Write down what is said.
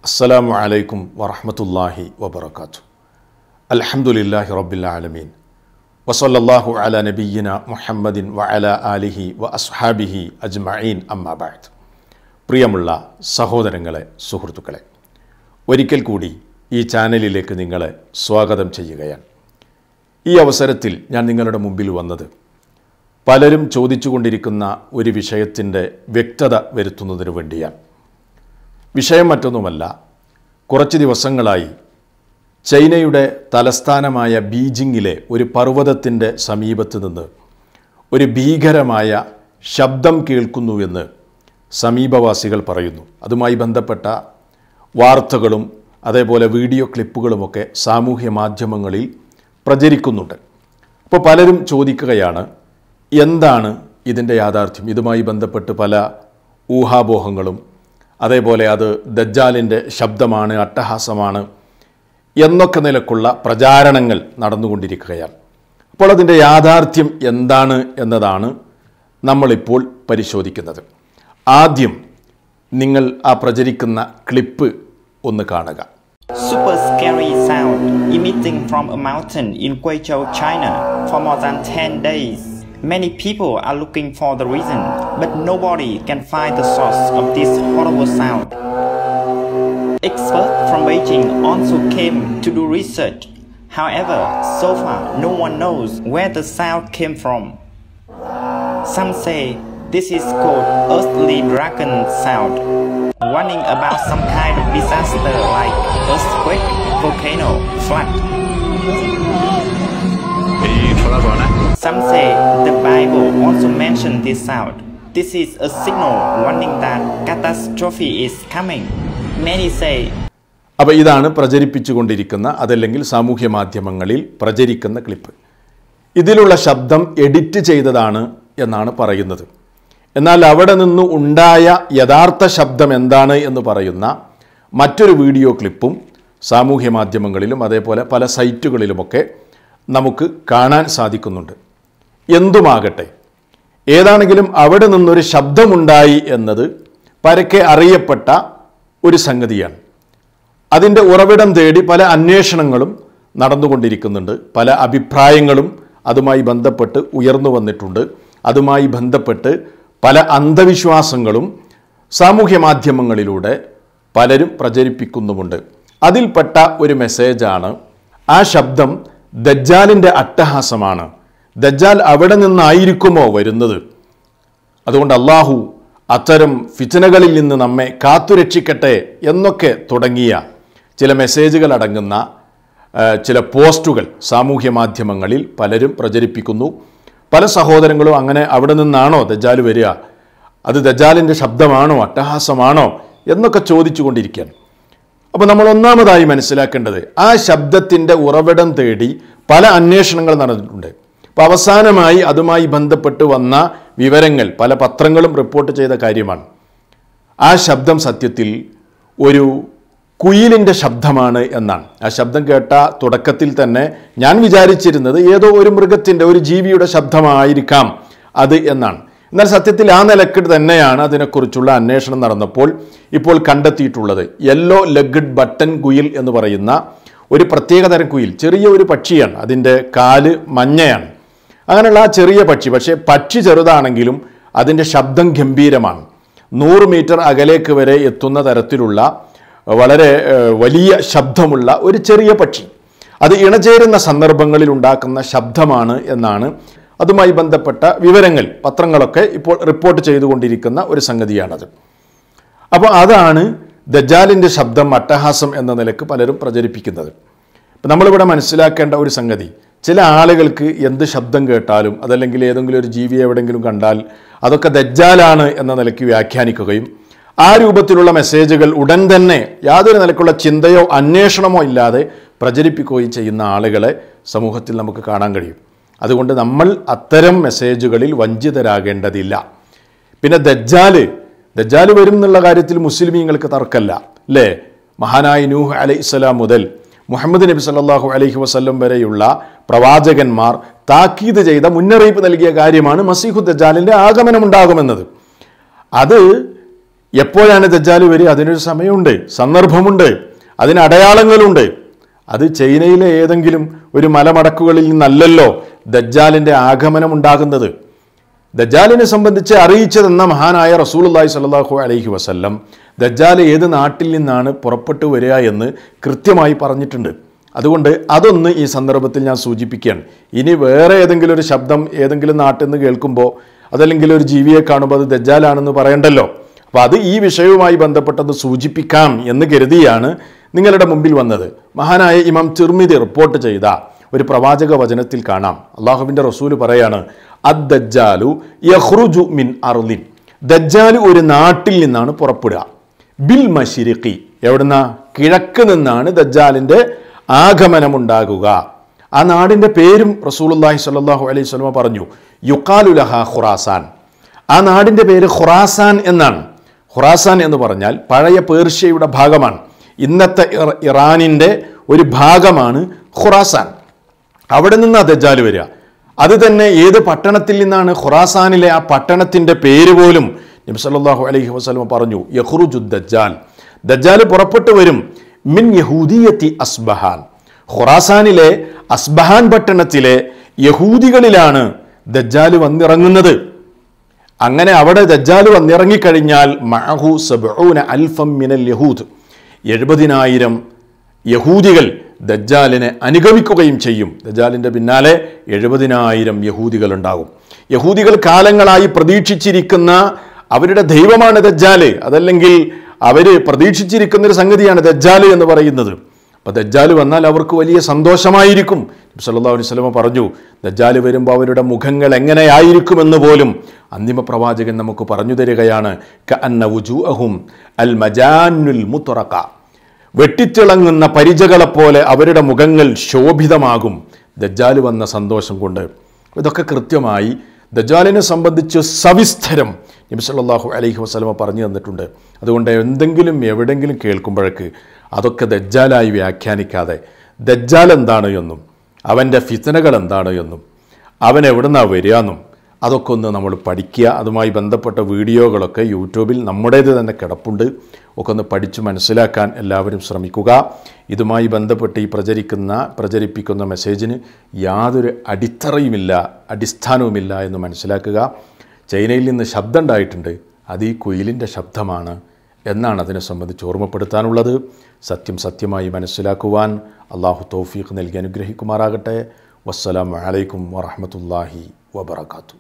السلام عليكم ورحمة الله وبركاته. الحمد لله رب العالمين وصلى الله على نبينا محمد وعلى آله وأصحابه أجمعين أما بعد. പ്രിയമുള്ള സഹോദരങ്ങളെ, സുഹൃത്തുക്കളെ, ഒരിക്കൽ കൂടി ഈ ചാനലിലേക്ക് നിങ്ങളെ സ്വാഗതം ചെയ്യുകയാണ്. ഈ അവസരത്തിൽ ഞാൻ നിങ്ങളുടെ മുമ്പിൽ വന്നത് പലരും ചോദിച്ചുകൊണ്ടിരിക്കുന്ന ഒരു വിഷയത്തിൻ്റെ വ്യക്തത വരുത്തുന്നതിനു വേണ്ടിയാണ്. വിഷയം മറ്റൊന്നുമല്ല, കുറച്ച് ദിവസങ്ങളായി ചൈനയുടെ തലസ്ഥാനമായ ബീജിങ്ങിലെ ഒരു പർവ്വതത്തിൻ്റെ സമീപത്ത് നിന്ന് ഒരു ഭീകരമായ ശബ്ദം കേൾക്കുന്നുവെന്ന് സമീപവാസികൾ പറയുന്നു. അതുമായി ബന്ധപ്പെട്ട വാർത്തകളും അതേപോലെ വീഡിയോ ക്ലിപ്പുകളുമൊക്കെ സാമൂഹ്യ മാധ്യമങ്ങളിൽ പ്രചരിക്കുന്നുണ്ട്. അപ്പോൾ പലരും ചോദിക്കുകയാണ്, എന്താണ് ഇതിൻ്റെ യാഥാർത്ഥ്യം? ഇതുമായി ബന്ധപ്പെട്ട് പല ഊഹാപോഹങ്ങളും അതേപോലെ അത് ദജ്ജാലിൻ്റെ ശബ്ദമാണ്, അട്ടഹാസമാണ് എന്നൊക്കെ നിലക്കുള്ള പ്രചാരണങ്ങൾ നടന്നുകൊണ്ടിരിക്കുകയാണ്. അപ്പോൾ അതിൻ്റെ യാഥാർത്ഥ്യം എന്താണ് എന്നതാണ് നമ്മളിപ്പോൾ പരിശോധിക്കുന്നത്. ആദ്യം നിങ്ങൾ ആ പ്രചരിക്കുന്ന ക്ലിപ്പ് ഒന്ന് കാണുക. Super scary sound emitting from a mountain in Guizhou, China for more than 10 days. Many people are looking for the reason, but nobody can find the source of this horrible sound. Experts from Beijing also came to do research. However, so far no one knows where the sound came from. Some say this is called earthly dragon sound, warning about some kind of disaster like earthquake, volcano, flood. Some say the Bible also mentioned this sound. This is a signal warning that catastrophe is coming. Many say. അപ്പോൾ ഇതാണ് പ്രചരിപ്പിച്ചുകൊണ്ടിരിക്കുന്ന, അതല്ലെങ്കിൽ സാമൂഹ്യ മാധ്യമങ്ങളിൽ പ്രചരിക്കുന്ന clip. ഇതിലുള്ള ശബ്ദം edit ചെയ്തതാണ് എന്നാണ് പറയുന്നത്. എന്നാൽ അവിടെ നിന്ന് ഉണ്ടായ യഥാർത്ഥ ശബ്ദം എന്താണ് എന്ന് പറയുന്ന മറ്റൊരു വീഡിയോ ക്ലിപ്പും സാമൂഹ്യ മാധ്യമങ്ങളിലും അതേപോലെ പല സൈറ്റുകളിലുമൊക്കെ നമുക്ക് കാണാൻ സാധിക്കുന്നുണ്ട്. എന്തുമാകട്ടെ, ഏതാണെങ്കിലും അവിടെ നിന്നൊരു ശബ്ദമുണ്ടായി എന്നത് പരക്കെ അറിയപ്പെട്ട ഒരു സംഗതിയാണ്. അതിൻ്റെ ഉറവിടം തേടി പല അന്വേഷണങ്ങളും നടന്നുകൊണ്ടിരിക്കുന്നുണ്ട്. പല അഭിപ്രായങ്ങളും അതുമായി ബന്ധപ്പെട്ട് ഉയർന്നു വന്നിട്ടുണ്ട്. അതുമായി ബന്ധപ്പെട്ട് പല അന്ധവിശ്വാസങ്ങളും സാമൂഹ്യ മാധ്യമങ്ങളിലൂടെ പലരും പ്രചരിപ്പിക്കുന്നുമുണ്ട്. അതിൽപ്പെട്ട ഒരു മെസ്സേജാണ്, ആ ശബ്ദം ദജ്ജാലിൻ്റെ അട്ടഹാസമാണ്, ദജ്ജാൽ അവിടെ നിന്നായിരിക്കുമോ വരുന്നത്, അതുകൊണ്ട് അള്ളാഹു അത്തരം ഫിത്നകളിൽ നിന്ന് നമ്മെ കാത്തുരക്ഷിക്കട്ടെ എന്നൊക്കെ തുടങ്ങിയ ചില മെസ്സേജുകൾ അടങ്ങുന്ന ചില പോസ്റ്റുകൾ സാമൂഹ്യ മാധ്യമങ്ങളിൽ പലരും പ്രചരിപ്പിക്കുന്നു. പല സഹോദരങ്ങളും അങ്ങനെ അവിടെ നിന്നാണോ ദജ്ജാൽ വരിക, അത് ദജ്ജാലിൻ്റെ ശബ്ദമാണോ, അട്ടഹാസമാണോ എന്നൊക്കെ ചോദിച്ചു കൊണ്ടിരിക്കുകയാണ്. അപ്പോൾ നമ്മൾ ഒന്നാമതായി മനസ്സിലാക്കേണ്ടത്, ആ ശബ്ദത്തിൻ്റെ ഉറവിടം തേടി പല അന്വേഷണങ്ങൾ നടന്നിട്ടുണ്ട്. അപ്പോൾ അവസാനമായി അതുമായി ബന്ധപ്പെട്ട് വന്ന വിവരങ്ങൾ പല പത്രങ്ങളും റിപ്പോർട്ട് ചെയ്ത കാര്യമാണ്. ആ ശബ്ദം സത്യത്തിൽ ഒരു കുയിലിൻ്റെ ശബ്ദമാണ് എന്നാണ്. ആ ശബ്ദം കേട്ട തുടക്കത്തിൽ തന്നെ ഞാൻ വിചാരിച്ചിരുന്നത് ഏതോ ഒരു മൃഗത്തിൻ്റെ, ഒരു ജീവിയുടെ ശബ്ദമായിരിക്കാം അത് എന്നാണ്. എന്നാൽ സത്യത്തിൽ ആ നിലക്ക് തന്നെയാണ് അതിനെക്കുറിച്ചുള്ള അന്വേഷണം നടന്നപ്പോൾ ഇപ്പോൾ കണ്ടെത്തിയിട്ടുള്ളത്. യെല്ലോ ലെഗ്ഡ് ബട്ടൺ കുയിൽ എന്ന് പറയുന്ന ഒരു പ്രത്യേകതരം കുയിൽ, ചെറിയ ഒരു പക്ഷിയാണ്. അതിൻ്റെ കാല് മഞ്ഞയാണ്. അങ്ങനെയുള്ള ആ ചെറിയ പക്ഷി, പക്ഷേ പക്ഷി ചെറുതാണെങ്കിലും അതിൻ്റെ ശബ്ദം ഗംഭീരമാണ്. 100 മീറ്റർ അകലേക്ക് വരെ എത്തുന്ന തരത്തിലുള്ള വളരെ വലിയ ശബ്ദമുള്ള ഒരു ചെറിയ പക്ഷി. അത് ഇണചേരുന്ന സന്ദർഭങ്ങളിൽ ഉണ്ടാക്കുന്ന ശബ്ദമാണ് എന്നാണ് അതുമായി ബന്ധപ്പെട്ട വിവരങ്ങൾ പത്രങ്ങളൊക്കെ ഇപ്പോൾ റിപ്പോർട്ട് ചെയ്തുകൊണ്ടിരിക്കുന്ന ഒരു സംഗതിയാണത്. അപ്പോൾ അതാണ് ദജ്ജാലിൻ്റെ ശബ്ദം, അട്ടഹാസം എന്ന നിലക്ക് പലരും പ്രചരിപ്പിക്കുന്നത്. ഇപ്പം നമ്മളിവിടെ മനസ്സിലാക്കേണ്ട ഒരു സംഗതി, ചില ആളുകൾക്ക് എന്ത് ശബ്ദം കേട്ടാലും അതല്ലെങ്കിൽ ഏതെങ്കിലും ഒരു ജീവിയെ എവിടെയെങ്കിലും കണ്ടാൽ അതൊക്കെ ദജ്ജാലാണ് എന്ന നിലയ്ക്ക് വ്യാഖ്യാനിക്കുകയും ആ രൂപത്തിലുള്ള മെസ്സേജുകൾ ഉടൻ തന്നെ യാതൊരു നിലക്കുള്ള ചിന്തയോ അന്വേഷണമോ ഇല്ലാതെ പ്രചരിപ്പിക്കുകയും ചെയ്യുന്ന ആളുകളെ സമൂഹത്തിൽ നമുക്ക് കാണാൻ കഴിയും. അതുകൊണ്ട് നമ്മൾ അത്തരം മെസ്സേജുകളിൽ വഞ്ചിതരാകേണ്ടതില്ല. പിന്നെ ദജ്ജാൽ വരും എന്നുള്ള കാര്യത്തിൽ മുസ്ലിമീങ്ങൾക്ക് തർക്കമല്ല, അല്ലേ? മഹാനായ നൂഹ് അലൈഹിസ്സലാം മുതൽ മുഹമ്മദ് നബി സല്ലല്ലാഹു അലൈഹി വസല്ലം വരെയുള്ള പ്രവാചകന്മാർ താക്കീത് ചെയ്ത, മുന്നറിയിപ്പ് നൽകിയ കാര്യമാണ് മസീഹു ദജ്ജാലിൻ്റെ ആഗമനം ഉണ്ടാകുമെന്നത്. അത് എപ്പോഴാണ് ദജ്ജാൽ വരിക? അതിനൊരു സമയമുണ്ട്, സന്ദർഭമുണ്ട്, അതിന് അടയാളങ്ങളുണ്ട്. അത് ചൈനയിലെ ഏതെങ്കിലും ഒരു മലമടക്കുകളിൽ നിന്നല്ലല്ലോ ദജ്ജാലിൻ്റെ ആഗമനം ഉണ്ടാകുന്നത്. ദജ്ജാലിനെ സംബന്ധിച്ച് അറിയിച്ചതെന്ന മഹാനായ റസൂലുള്ളാഹി സ്വല്ലല്ലാഹു അലൈഹി വസല്ലം ദജ്ജാൽ ഏത് നാട്ടിൽ നിന്നാണ് പുറപ്പെട്ടു വരിക എന്ന് കൃത്യമായി പറഞ്ഞിട്ടുണ്ട്. അതുകൊണ്ട് അതൊന്ന് ഈ സന്ദർഭത്തിൽ ഞാൻ സൂചിപ്പിക്കുകയാണ്. ഇനി വേറെ ഏതെങ്കിലും ഒരു ശബ്ദം ഏതെങ്കിലും നാട്ടിൽ നിന്ന് കേൾക്കുമ്പോൾ അതല്ലെങ്കിൽ ഒരു ജീവിയെ കാണുമ്പോൾ അത് ദജ്ജാലാണെന്ന് പറയണ്ടല്ലോ. അപ്പോൾ അത് ഈ വിഷയവുമായി ബന്ധപ്പെട്ടത് സൂചിപ്പിക്കാം എന്ന് കരുതിയാണ് നിങ്ങളുടെ മുമ്പിൽ വന്നത്. മഹാനായ ഇമാം തിർമിദി റിപ്പോർട്ട് ചെയ്ത ഒരു പ്രവാചക വചനത്തിൽ കാണാം, അള്ളാഹുവിൻ്റെ റസൂല് പറയാണ്, അദ്ദജ്ജാലു യഖ്റുജു മിൻ അർളിൻ, ദജ്ജാൽ ഒരു നാട്ടിൽ നിന്നാണ് പുറപ്പെടുക. ബിൽ മശരിഖി, എവിടുന്ന? കിഴക്ക് നിന്നാണ് ദജ്ജാലിൻ്റെ ആഗമനമുണ്ടാകുക. ആ നാടിൻ്റെ പേരും റസൂലുള്ളാഹി സ്വല്ലല്ലാഹു അലൈഹി വസല്ലം പറഞ്ഞു, യുഖാലു ലഹാ ഖുറാസാൻ. ആ നാടിൻ്റെ പേര് ഖുറാസാൻ എന്നാണ്. ഖുറാസാൻ എന്ന് പറഞ്ഞാൽ പഴയ പേർഷ്യയുടെ ഭാഗമാണ്. ഇന്നത്തെ ഇറാനിൻ്റെ ഒരു ഭാഗമാണ് ഖുറാസാൻ. അവിടെ നിന്നാണ് ദജ്ജാൽ വരിക. അത് തന്നെ ഏത് പട്ടണത്തിൽ നിന്നാണ്? ഖുറാസാനിലെ ആ പട്ടണത്തിൻ്റെ പേര് പോലും നബി സല്ലല്ലാഹു അലൈഹി വസല്ലം പറഞ്ഞു, യഖ്റുജു ദജ്ജാൽ, ദജ്ജാൽ പുറപ്പെട്ടു വരും മിൻ യഹൂദിയത്തി അസ്ബഹാൻ, ഖുറാസാനിലെ അസ്ബഹാൻ പട്ടണത്തിലെ യഹൂദികളിലാണ് ദജ്ജാൽ വന്നിറങ്ങുന്നത്. അങ്ങനെ അവിടെ ദജ്ജാൽ വന്നിറങ്ങിക്കഴിഞ്ഞാൽ മഅഹു 70,000 മിനൽ യഹൂദ്, 70,000 യഹൂദികൾ ദജ്ജാലിനെ അനുഗമിക്കുകയും ചെയ്യും. ദജ്ജാലിൻ്റെ പിന്നാലെ 70,000 യഹൂദികൾ ഉണ്ടാകും. യഹൂദികൾ കാലങ്ങളായി പ്രതീക്ഷിച്ചിരിക്കുന്ന അവരുടെ ദൈവമാണ് ദജ്ജാൽ, അതല്ലെങ്കിൽ അവർ പ്രതീക്ഷിച്ചിരിക്കുന്നൊരു സംഗതിയാണ് ദജ്ജാൽ എന്ന് പറയുന്നത്. അപ്പോൾ ദജ്ജാൽ വന്നാൽ അവർക്ക് വലിയ സന്തോഷമായിരിക്കും. നബി സല്ലല്ലാഹു അലൈഹി വസല്ലം പറഞ്ഞു, ദജ്ജാൽ വരുമ്പോൾ അവരുടെ മുഖങ്ങൾ എങ്ങനെയായിരിക്കുമെന്ന് പോലും അന്തിമ പ്രവാചകൻ നമുക്ക് പറഞ്ഞു തരികയാണ്. കഅന്ന വുജൂഅഹും അൽ മജാനുൽ മുത്റഖ, വെട്ടിത്തിളങ്ങുന്ന പരിചകളെപ്പോലെ അവരുടെ മുഖങ്ങൾ ശോഭിതമാകും ദജ്ജാൽ വന്ന സന്തോഷം കൊണ്ട്. ഇതൊക്കെ കൃത്യമായി ദജ്ജാലിനെ സംബന്ധിച്ച് സവിസ്തരം നബി സല്ലല്ലാഹു അലൈഹി വസല്ലം പറഞ്ഞു തന്നിട്ടുണ്ട്. അതുകൊണ്ട് എന്തെങ്കിലും എവിടെയെങ്കിലും കേൾക്കുമ്പോഴേക്ക് അതൊക്കെ ദജ്ജാലായി വ്യാഖ്യാനിക്കാതെ ദജ്ജാൽ എന്താണ് എന്നും അവൻ്റെ ഫിത്നകൾ എന്താണ് എന്നും അവൻ എവിടെ നിന്നാണ് വരിക എന്നും അതൊക്കെ ഒന്ന് നമ്മൾ പഠിക്കുക. അതുമായി ബന്ധപ്പെട്ട വീഡിയോകളൊക്കെ യൂട്യൂബിൽ നമ്മുടേത് തന്നെ കിടപ്പുണ്ട്. ഒക്കെ ഒന്ന് പഠിച്ച് മനസ്സിലാക്കാൻ എല്ലാവരും ശ്രമിക്കുക. ഇതുമായി ബന്ധപ്പെട്ട് ഈ പ്രചരിപ്പിക്കുന്ന മെസ്സേജിന് യാതൊരു അടിത്തറയുമില്ല, അടിസ്ഥാനവുമില്ല എന്ന് മനസ്സിലാക്കുക. ചൈനയിൽ നിന്ന് ശബ്ദം ഉണ്ടായിട്ടുണ്ട്, അത് ഈ കുയിലിൻ്റെ ശബ്ദമാണ് എന്നാണ് അതിനെ സംബന്ധിച്ച് ഓർമ്മപ്പെടുത്താനുള്ളത്. സത്യം സത്യമായി മനസ്സിലാക്കുവാൻ അള്ളാഹു തൗഫീഖ് നൽകി അനുഗ്രഹിക്കുമാറാകട്ടെ. വസ്സലാമു അലൈക്കും വറഹ്മത്തുള്ളാഹി വബറകാതുഹു.